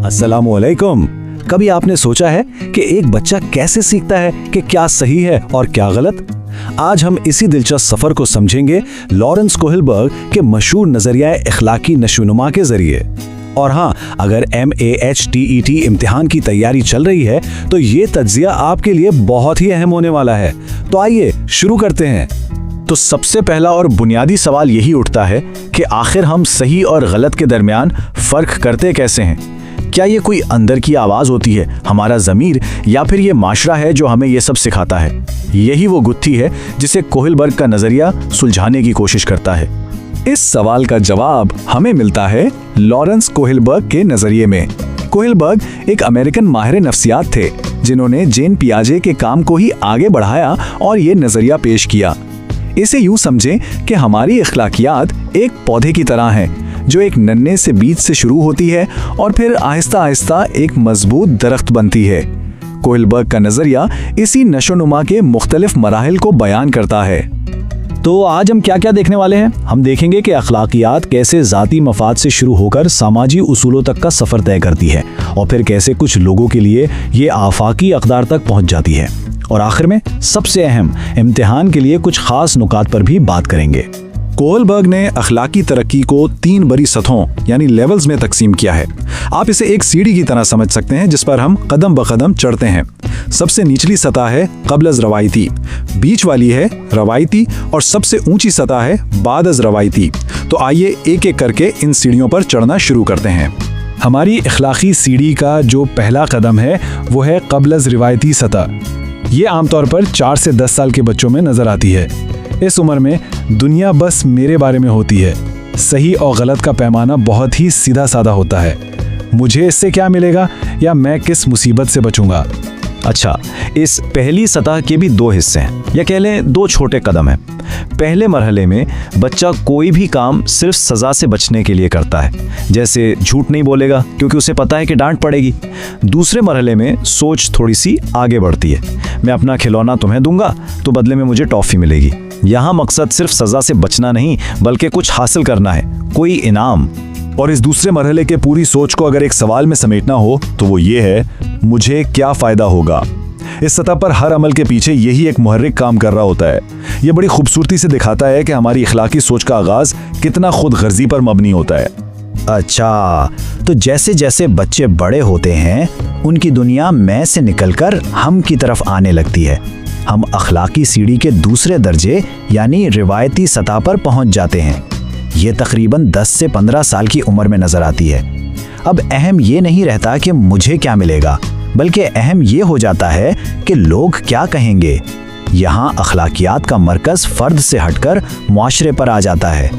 अस्सलामुअलैकुम। कभी आपने सोचा है कि एक बच्चा कैसे सीखता है कि क्या सही है और क्या गलत? आज हम इसी दिलचस्प सफर को समझेंगे लॉरेंस कोहलबर्ग के मशहूर नजरिया इखलाकी नशोनुमा के जरिए। और हाँ, अगर MAHTET इम्तिहान की तैयारी चल रही है तो ये तज्जिया आपके लिए बहुत ही अहम होने वाला है। तो आइए शुरू करते हैं। तो सबसे पहला और बुनियादी सवाल यही उठता है कि आखिर हम सही और गलत के दरमियान फर्क करते कैसे हैं? क्या ये कोई अंदर की आवाज होती है, हमारा ज़मीर, या फिर ये माशरा है जो हमें ये सब सिखाता है? यही वो गुत्थी है जिसे कोहलबर्ग का नजरिया सुलझाने की कोशिश करता है। इस सवाल का जवाब हमें मिलता है लॉरेंस कोहलबर्ग के नजरिए में। कोहलबर्ग एक अमेरिकन माहिर नफ्सियात थे जिन्होंने जेन पियाजे के काम को ही आगे बढ़ाया और ये नजरिया पेश किया। इसे यूं समझें कि हमारी इखलाकियात एक पौधे की तरह हैं जो एक नन्हे से बीज से शुरू होती है और फिर आहिस्ता आहिस्ता एक मजबूत दरख्त बनती है। कोहलबर्ग का नजरिया इसी नशोनुमा के मुख्तलिफ मराहिल को बयान करता है। तो आज हम क्या क्या देखने वाले हैं? हम देखेंगे कि अखलाकियात कैसे ज़ाती मफाद से शुरू होकर समाजी उसूलों तक का सफ़र तय करती है और फिर कैसे कुछ लोगों के लिए ये आफाकी अक़दार तक पहुंच जाती है। और आखिर में सबसे अहम, इम्तिहान के लिए कुछ खास नुकात पर भी बात करेंगे। कोहलबर्ग ने अखलाकी तरक्की को 3 बड़ी सतहों यानी लेवल्स में तकसीम किया है। आप इसे एक सीढ़ी की तरह समझ सकते हैं जिस पर हम कदम ब कदम चढ़ते हैं। सबसे निचली सतह है क़ब्ल रवायती, बीच वाली है रवायती और सबसे ऊंची सतह है बाद रवायती। तो आइए एक एक करके इन सीढ़ियों पर चढ़ना शुरू करते हैं। हमारी इखलाकी सीढ़ी का जो पहला कदम है वो है क़ब्ल रिवायती सतह। ये आमतौर पर 4 से 10 साल के बच्चों में नज़र आती है। इस उम्र में दुनिया बस मेरे बारे में होती है। सही और गलत का पैमाना बहुत ही सीधा साधा होता है। मुझे इससे क्या मिलेगा या मैं किस मुसीबत से बचूंगा। अच्छा, इस पहली सतह के भी 2 हिस्से हैं, या कह लें 2 छोटे कदम हैं। पहले मरहले में बच्चा कोई भी काम सिर्फ सज़ा से बचने के लिए करता है, जैसे झूठ नहीं बोलेगा क्योंकि उसे पता है कि डांट पड़ेगी। दूसरे मरहले में सोच थोड़ी सी आगे बढ़ती है। मैं अपना खिलौना तुम्हें दूंगा तो बदले में मुझे टॉफ़ी मिलेगी। यहाँ मकसद सिर्फ सज़ा से बचना नहीं बल्कि कुछ हासिल करना है, कोई इनाम। और इस दूसरे मरहले के पूरी सोच को अगर एक सवाल में समेटना हो तो वो ये है, मुझे क्या फ़ायदा होगा? इस सतह पर हर अमल के पीछे यही एक मुहर्रिक काम कर रहा होता है। ये बड़ी खूबसूरती से दिखाता है कि हमारी इखलाकी सोच का आगाज़ कितना खुद गर्जी पर मबनी होता है। अच्छा, तो जैसे जैसे बच्चे बड़े होते हैं उनकी दुनिया मैं से निकलकर हम की तरफ आने लगती है। हम अखलाकी सीढ़ी के दूसरे दर्जे यानी रिवायती सतह पर पहुंच जाते हैं। ये तकरीबन 10 से 15 साल की उम्र में नजर आती है। अब अहम ये नहीं रहता कि मुझे क्या मिलेगा, बल्कि अहम ये हो जाता है कि लोग क्या कहेंगे। यहाँ अखलाकियात का मरकज फर्द से हटकर मुआशरे पर आ जाता है।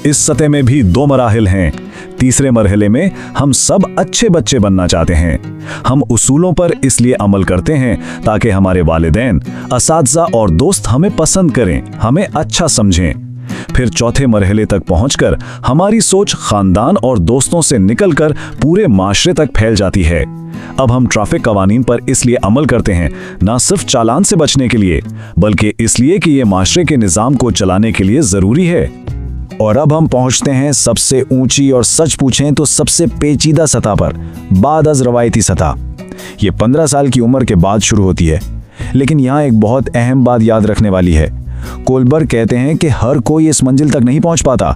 इस सतह में भी 2 मराहिल हैं। तीसरे मरहले में हम सब अच्छे बच्चे बनना चाहते हैं। हम उसूलों पर इसलिए अमल करते हैं ताकि हमारे वालिदैन, असातिज़ा और दोस्त हमें पसंद करें, हमें अच्छा समझें। फिर चौथे मरहले तक पहुंचकर हमारी सोच खानदान और दोस्तों से निकलकर पूरे माशरे तक फैल जाती है। अब हम ट्रैफिक कवानीन पर इसलिए अमल करते हैं ना सिर्फ चालान से बचने के लिए, बल्कि इसलिए कि ये माशरे के निज़ाम को चलाने के लिए ज़रूरी है। और अब हम पहुंचते हैं सबसे ऊंची और सच पूछें तो सबसे पेचीदा सतह पर, बाद अज़ रवायती सतह। ये 15 साल की उम्र के बाद शुरू होती है। लेकिन यहाँ एक बहुत अहम बात याद रखने वाली है। कोहलबर्ग कहते हैं कि हर कोई इस मंजिल तक नहीं पहुंच पाता।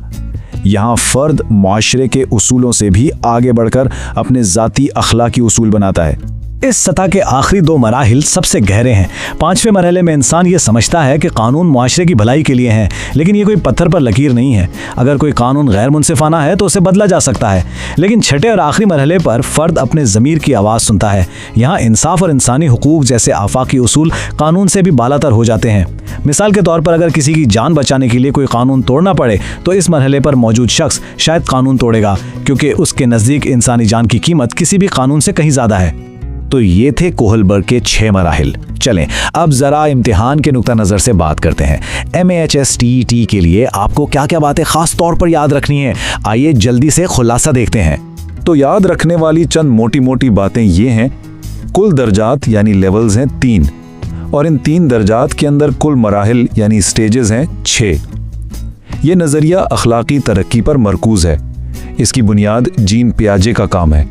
यहाँ फर्द मुआशरे के उसूलों से भी आगे बढ़कर अपने ज़ाती अखलाकी उसूल बनाता है। इस सतह के आखिरी 2 मराहिल सबसे गहरे हैं। 5वें मरहले में इंसान ये समझता है कि कानून मुआशरे की भलाई के लिए हैं, लेकिन ये कोई पत्थर पर लकीर नहीं है। अगर कोई कानून गैर मुनसिफाना है तो उसे बदला जा सकता है, लेकिन छठे और आखिरी मरहले पर फ़र्द अपने ज़मीर की आवाज़ सुनता है। यहाँ इंसाफ और इंसानी हुकूक जैसे आफाकी उसूल कानून से भी बालातर हो जाते हैं। मिसाल के तौर पर अगर किसी की जान बचाने के लिए कोई कानून तोड़ना पड़े तो इस मरहले पर मौजूद शख्स शायद कानून तोड़ेगा, क्योंकि उसके नज़दीक इंसानी जान की कीमत किसी भी कानून से कहीं ज़्यादा है। तो ये थे कोहलबर्ग के 6 मराहिल। चलें अब ज़रा इम्तिहान के नुक्ता नज़र से बात करते हैं। MAHTET के लिए आपको क्या क्या बातें ख़ास तौर पर याद रखनी है, आइए जल्दी से खुलासा देखते हैं। तो याद रखने वाली चंद मोटी मोटी बातें ये हैं। कुल दर्जात यानी लेवल्स हैं 3 और इन 3 दर्जात के अंदर कुल मराहिल यानी स्टेजेस हैं 6। ये नज़रिया अखलाकी तरक्की पर मरकूज़ है। इसकी बुनियाद जीन पियाजे का काम है।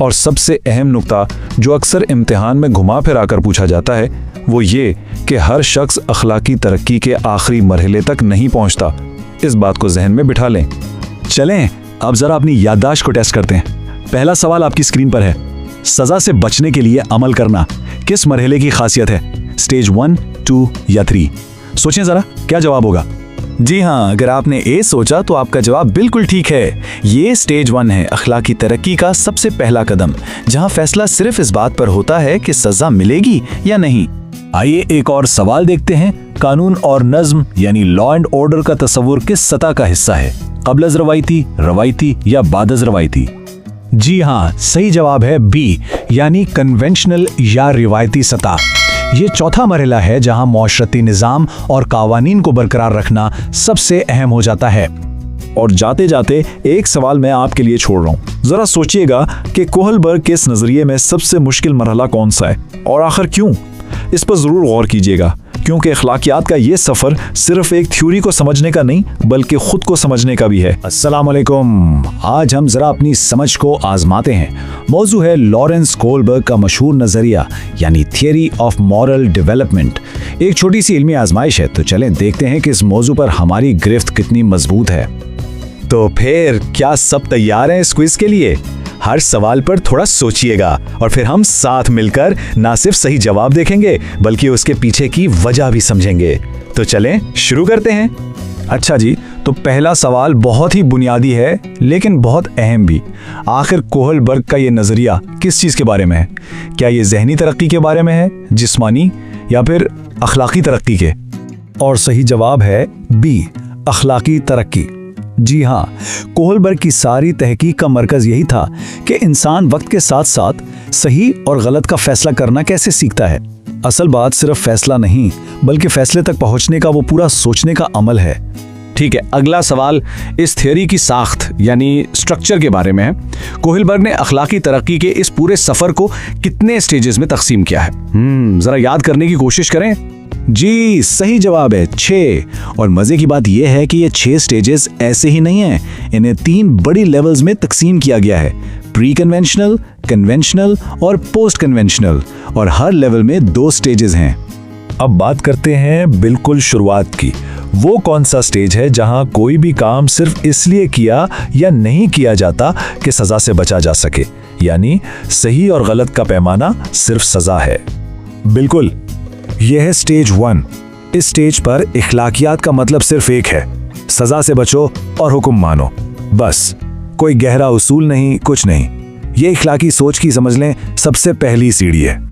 और सबसे अहम नुक्ता जो अक्सर इम्तिहान में घुमा फिरा कर पूछा जाता है वो ये कि हर शख्स अखलाकी तरक्की के आखिरी मरहले तक नहीं पहुंचता। इस बात को जहन में बिठा लें। चलें अब जरा अपनी याददाश्त को टेस्ट करते हैं। पहला सवाल आपकी स्क्रीन पर है। सजा से बचने के लिए अमल करना किस मरहले की खासियत है? स्टेज 1, 2 या 3? सोचें जरा, क्या जवाब होगा? जी हाँ, अगर आपने ए सोचा तो आपका जवाब बिल्कुल ठीक है। ये स्टेज 1 है, अखलाकी तरक्की का सबसे पहला कदम, जहाँ फैसला सिर्फ इस बात पर होता है कि सजा मिलेगी या नहीं। आइए एक और सवाल देखते हैं। कानून और नज्म यानी लॉ एंड ऑर्डर का तस्वुर किस सतह का हिस्सा है? क़ब्ल रवायती, रवायती या बाद रवायती? जी हाँ, सही जवाब है बी, यानी कन्वेंशनल या रिवायती सतह। ये चौथा मरहला है जहां माशरती निज़ाम और कावानीन को बरकरार रखना सबसे अहम हो जाता है। और जाते जाते एक सवाल मैं आपके लिए छोड़ रहा हूँ। जरा सोचिएगा कि कोहलबर्ग के इस नजरिए में सबसे मुश्किल मरहला कौन सा है और आखिर क्यों? इस पर जरूर गौर कीजिएगा, क्योंकि अखलाकियात का ये सफर सिर्फ एक थ्योरी को समझने का नहीं बल्कि खुद को समझने का भी है। अस्सलाम वालेकुम। आज हम जरा अपनी समझ को आजमाते हैं। मौजू है लॉरेंस कोहलबर्ग का मशहूर नजरिया यानी थियरी ऑफ मॉरल डेवलपमेंट। एक छोटी सी इल्मी आजमाइश है, तो चलें देखते हैं कि इस मौजू पर हमारी गिरफ्त कितनी मजबूत है। तो फिर क्या सब तैयार हैं इस क्विज के लिए? हर सवाल पर थोड़ा सोचिएगा और फिर हम साथ मिलकर ना सिर्फ सही जवाब देखेंगे बल्कि उसके पीछे की वजह भी समझेंगे। तो चलें शुरू करते हैं। अच्छा जी, तो पहला सवाल बहुत ही बुनियादी है लेकिन बहुत अहम भी। आखिर कोहलबर्ग का ये नज़रिया किस चीज़ के बारे में है? क्या ये जहनी तरक्की के बारे में है, जिस्मानी, या फिर अखलाकी तरक्की के? और सही जवाब है बी, अखलाकी तरक्की। जी हाँ, कोहलबर्ग की सारी तहकीक का मरकज़ यही था कि इंसान वक्त के साथ साथ सही और गलत का फैसला करना कैसे सीखता है। असल बात सिर्फ फैसला नहीं बल्कि फैसले तक पहुंचने का वो पूरा सोचने का अमल है। ठीक है, अगला सवाल इस थ्योरी की साख्त यानी स्ट्रक्चर के बारे में है। कोहलबर्ग ने अखलाकी तरक्की के इस पूरे सफ़र को कितने स्टेजेस में तकसीम किया है? ज़रा याद करने की कोशिश करें। जी, सही जवाब है 6। और मजे की बात यह है कि ये 6 स्टेजेस ऐसे ही नहीं हैं, इन्हें 3 बड़ी लेवल्स में तकसीम किया गया है, प्री कन्वेंशनल, कन्वेंशनल और पोस्ट कन्वेंशनल, और हर लेवल में 2 स्टेजेस हैं। अब बात करते हैं बिल्कुल शुरुआत की। वो कौन सा स्टेज है जहां कोई भी काम सिर्फ इसलिए किया या नहीं किया जाता कि सजा से बचा जा सके, यानी सही और गलत का पैमाना सिर्फ सजा है। बिल्कुल, यह है स्टेज 1। इस स्टेज पर इखलाकियात का मतलब सिर्फ एक है, सजा से बचो और हुक्म मानो, बस। कोई गहरा उसूल नहीं, कुछ नहीं। ये इखलाकी सोच की समझ लें सबसे पहली सीढ़ी है।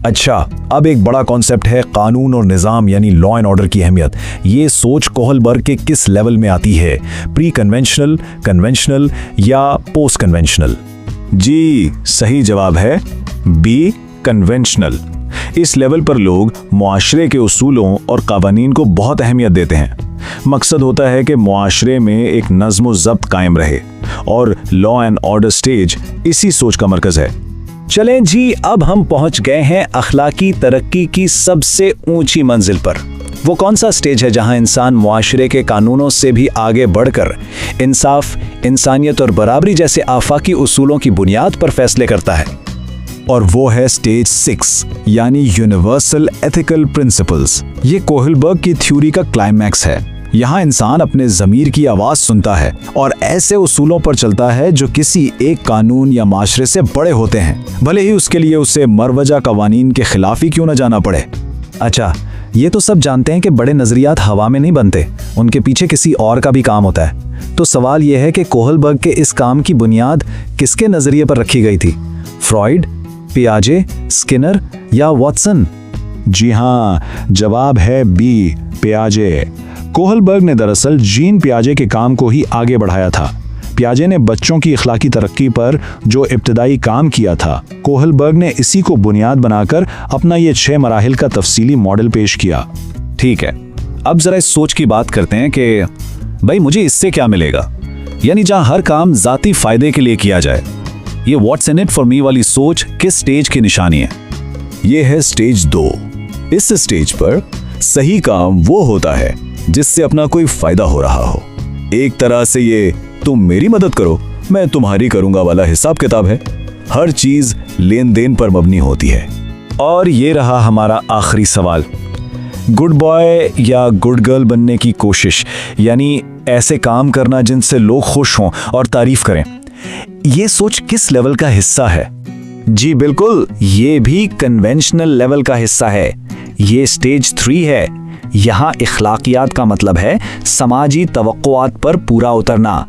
अच्छा, अब एक बड़ा कॉन्सेप्ट है कानून और निज़ाम यानी लॉ एंड ऑर्डर की अहमियत। ये सोच कोहलबर्ग के किस लेवल में आती है? प्री कन्वेंशनल, कन्वेंशनल या पोस्ट कन्वेंशनल? जी, सही जवाब है बी, कन्वेंशनल। इस लेवल पर लोग मुआशरे के उसूलों और कावानीन को बहुत अहमियत देते हैं। मकसद होता है कि मुआशरे में एक नज़्म व ज़ब्त कायम रहे, और लॉ एंड ऑर्डर स्टेज इसी सोच का मरकज है। चलें जी, अब हम पहुंच गए हैं अखलाकी तरक्की की सबसे ऊंची मंजिल पर। वो कौन सा स्टेज है जहां इंसान मुआशरे के कानूनों से भी आगे बढ़कर इंसाफ, इंसानियत और बराबरी जैसे आफाकी उसूलों की बुनियाद पर फैसले करता है? और वो है स्टेज 6 यानी यूनिवर्सल एथिकल प्रिंसिपल्स। ये कोहलबर्ग की थ्योरी का क्लाइमैक्स है। यहाँ इंसान अपने ज़मीर की आवाज़ सुनता है और ऐसे उसूलों पर चलता है जो किसी एक कानून या माशरे से बड़े होते हैं, भले ही उसके लिए उसे मरवजा कवानीन के खिलाफ ही क्यों न जाना पड़े। अच्छा, ये तो सब जानते हैं कि बड़े नज़रियात हवा में नहीं बनते, उनके पीछे किसी और का भी काम होता है। तो सवाल यह है कि कोहलबर्ग के इस काम की बुनियाद किसके नज़रिए पर रखी गई थी? फ्रॉइड, पियाजे, स्किनर या वॉटसन? जी हाँ, जवाब है बी, पियाजे। कोहलबर्ग ने दरअसल जीन पियाजे के काम को ही आगे बढ़ाया था। पियाजे ने बच्चों की इखलाकी तरक्की पर जो इब्तदाई काम किया था, कोहलबर्ग ने इसी को बुनियाद बनाकर अपना ये 6 मराहिल का तफसीली मॉडल पेश किया। ठीक है, अब जरा इस सोच की बात करते हैं कि भाई मुझे इससे क्या मिलेगा, यानी जहां हर काम जाती फायदे के लिए किया जाए। ये what's in it for me वाली सोच किस स्टेज की निशानी है? ये है स्टेज 2। इस स्टेज पर सही काम वो होता है जिससे अपना कोई फायदा हो रहा हो। एक तरह से ये तुम मेरी मदद करो, मैं तुम्हारी करूंगा वाला हिसाब किताब है। हर चीज लेन देन पर मबनी होती है। और ये रहा हमारा आखिरी सवाल, गुड बॉय या गुड गर्ल बनने की कोशिश, यानी ऐसे काम करना जिनसे लोग खुश हों और तारीफ करें, ये सोच किस लेवल का हिस्सा है? जी बिल्कुल, ये भी कन्वेंशनल लेवल का हिस्सा है। ये स्टेज 3 है। यहाँ इखलाकियात का मतलब है समाजी तवक्कुआत पर पूरा उतरना।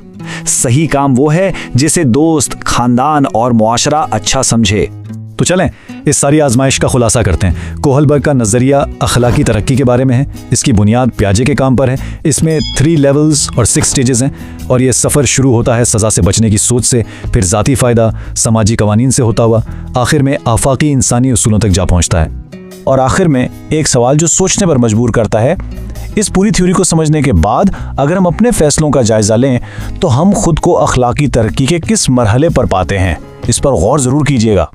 सही काम वो है जिसे दोस्त, खानदान और मुआशरा अच्छा समझे। तो चलें इस सारी आजमाइश का खुलासा करते हैं। कोहलबर्ग का नज़रिया अखलाकी तरक्की के बारे में है। इसकी बुनियाद प्याजे के काम पर है। इसमें 3 लेवल्स और 6 स्टेजेस हैं और ये सफ़र शुरू होता है सज़ा से बचने की सोच से, फिर ज़ाती फ़ायदा, समाजी कवानीन से होता हुआ आखिर में आफाकी इंसानी उसूलों तक जा पहुँचता है। और आखिर में एक सवाल जो सोचने पर मजबूर करता है, इस पूरी थ्योरी को समझने के बाद अगर हम अपने फैसलों का जायज़ा लें तो हम खुद को अखलाकी तरक्की के किस मरहले पर पाते हैं, इस पर गौर ज़रूर कीजिएगा।